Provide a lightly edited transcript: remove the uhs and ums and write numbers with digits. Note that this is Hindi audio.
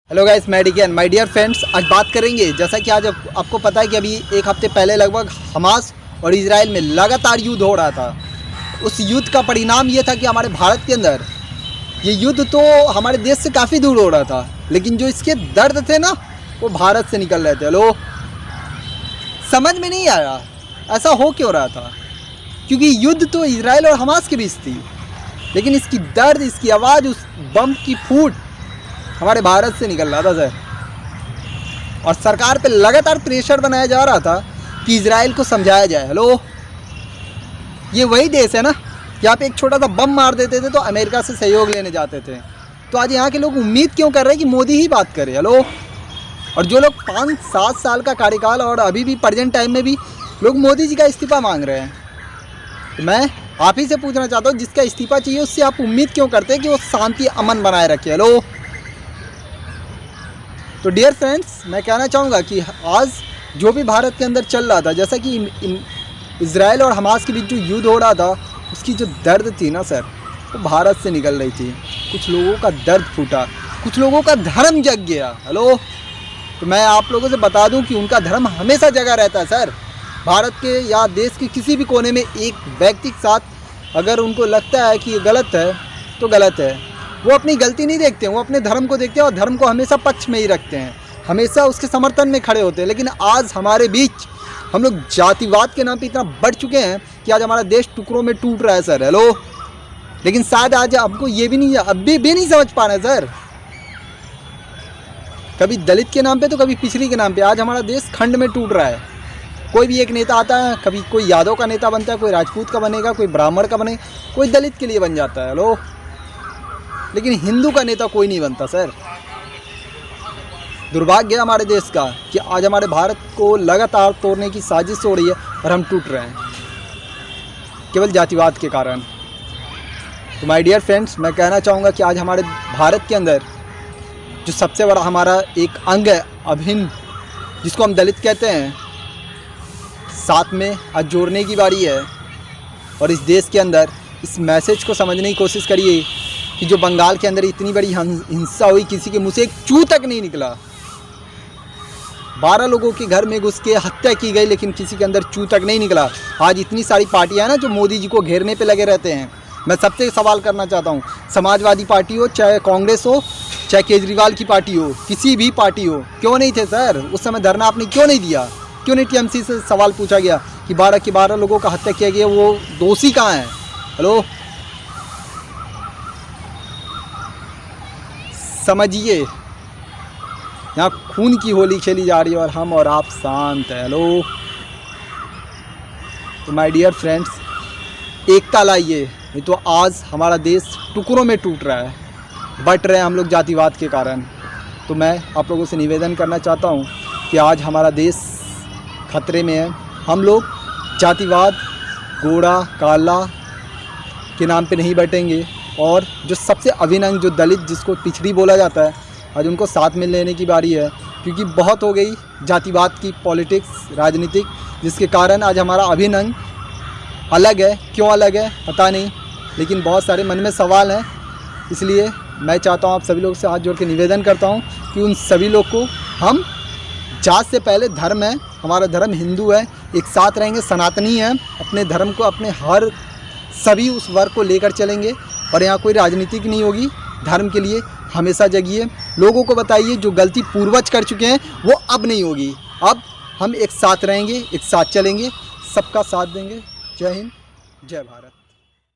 हेलो गाइस, मैं डिकेन। माय डियर फ्रेंड्स, आज बात करेंगे, जैसा कि आज आपको पता है कि अभी एक हफ्ते पहले लगभग हमास और इजराइल में लगातार युद्ध हो रहा था। उस युद्ध का परिणाम ये था कि हमारे भारत के अंदर ये युद्ध तो हमारे देश से काफ़ी दूर हो रहा था, लेकिन जो इसके दर्द थे ना, वो भारत से निकल रहे थे। हेलो, समझ में नहीं आया ऐसा हो क्यों रहा था, क्योंकि युद्ध तो इजराइल और हमास के बीच थी, लेकिन इसकी दर्द, इसकी आवाज़, उस बम की फूट हमारे भारत से निकल रहा था सर। और सरकार पे लगातार प्रेशर बनाया जा रहा था कि इजराइल को समझाया जाए। हेलो, ये वही देश है ना, यहाँ पे एक छोटा सा बम मार देते थे तो अमेरिका से सहयोग लेने जाते थे। तो आज यहाँ के लोग उम्मीद क्यों कर रहे हैं कि मोदी ही बात करे। हेलो, और जो लोग 5-7 साल का कार्यकाल और अभी भी प्रेजेंट टाइम में भी लोग मोदी जी का इस्तीफा मांग रहे हैं, तो मैं आप ही से पूछना चाहता हूँ, जिसका इस्तीफा चाहिए उससे आप उम्मीद क्यों करते हैं कि वो शांति अमन बनाए रखे। हेलो, तो डियर फ्रेंड्स, मैं कहना चाहूँगा कि आज जो भी भारत के अंदर चल रहा था, जैसा कि इजराइल और हमास के बीच जो युद्ध हो रहा था, उसकी जो दर्द थी ना सर, वो भारत से निकल रही थी। कुछ लोगों का दर्द फूटा, कुछ लोगों का धर्म जग गया। हेलो, तो मैं आप लोगों से बता दूं कि उनका धर्म हमेशा जगा रहता है सर। भारत के या देश के किसी भी कोने में एक व्यक्ति के साथ अगर उनको लगता है कि ये गलत है तो गलत है। वो अपनी गलती नहीं देखते हैं, वो अपने धर्म को देखते हैं और धर्म को हमेशा पक्ष में ही रखते हैं, हमेशा उसके समर्थन में खड़े होते हैं। लेकिन आज हमारे बीच हम लोग जातिवाद के नाम पे इतना बढ़ चुके हैं कि आज हमारा देश टुकड़ों में टूट रहा है सर। हेलो, लेकिन शायद आज हमको ये भी नहीं, अब भी नहीं समझ पा रहे सर। कभी दलित के नाम पे तो कभी पिछड़ी के नाम पे आज हमारा देश खंड में टूट रहा है। कोई भी एक नेता आता है, कभी कोई यादव का नेता बनता है, कोई राजपूत का बनेगा, कोई ब्राह्मण का बनेगा, कोई दलित के लिए बन जाता है। हेलो, लेकिन हिंदू का नेता कोई नहीं बनता सर। दुर्भाग्य है हमारे देश का कि आज हमारे भारत को लगातार तोड़ने की साजिश हो रही है और हम टूट रहे हैं केवल जातिवाद के कारण। तो माय डियर फ्रेंड्स, मैं कहना चाहूँगा कि आज हमारे भारत के अंदर जो सबसे बड़ा हमारा एक अंग है, अभिन्न, जिसको हम दलित कहते हैं, साथ में आज जोड़ने की बारी है। और इस देश के अंदर इस मैसेज को समझने की कोशिश करिए कि जो बंगाल के अंदर इतनी बड़ी हिंसा हुई, किसी के मुंह से एक चू तक नहीं निकला। 12 लोगों के घर में घुस के हत्या की गई, लेकिन किसी के अंदर चू तक नहीं निकला। आज इतनी सारी पार्टियां हैं ना जो मोदी जी को घेरने पे लगे रहते हैं। मैं सबसे सवाल करना चाहता हूं, समाजवादी पार्टी हो, चाहे कांग्रेस हो, चाहे केजरीवाल की पार्टी हो, किसी भी पार्टी हो, क्यों नहीं थे सर उस समय धरना? आपने क्यों नहीं दिया? क्यों नहीं टीएमसी से सवाल पूछा गया कि 12 के 12 लोगों का हत्या किया गया, वो दोषी कहाँ हैं? हेलो, समझिए, यहाँ खून की होली खेली जा रही है और हम और आप शांत हैं। हेलो, तो माय डियर फ्रेंड्स, एकता लाइए, नहीं तो आज हमारा देश टुकड़ों में टूट रहा है, बट रहे हैं हम लोग जातिवाद के कारण। तो मैं आप लोगों से निवेदन करना चाहता हूँ कि आज हमारा देश खतरे में है। हम लोग जातिवाद, गोरा काला के नाम पे नहीं बैठेंगे, और जो सबसे अभिन्न अंग, जो दलित, जिसको पिछड़ी बोला जाता है, आज उनको साथ में लेने की बारी है। क्योंकि बहुत हो गई जातिवाद की पॉलिटिक्स, राजनीतिक, जिसके कारण आज हमारा अभिन्न अंग अलग है। क्यों अलग है पता नहीं, लेकिन बहुत सारे मन में सवाल हैं। इसलिए मैं चाहता हूँ आप सभी लोग से हाथ जोड़ के निवेदन करता हूँ कि उन सभी लोग को हम, जात से पहले धर्म है, हमारा धर्म हिंदू है, एक साथ रहेंगे, सनातनी है, अपने धर्म को, अपने हर सभी उस वर्ग को लेकर चलेंगे और यहाँ कोई राजनीतिक नहीं होगी। धर्म के लिए हमेशा जगिए, लोगों को बताइए जो गलती पूर्वज कर चुके हैं वो अब नहीं होगी। अब हम एक साथ रहेंगे, एक साथ चलेंगे, सबका साथ देंगे। जय हिंद, जय भारत।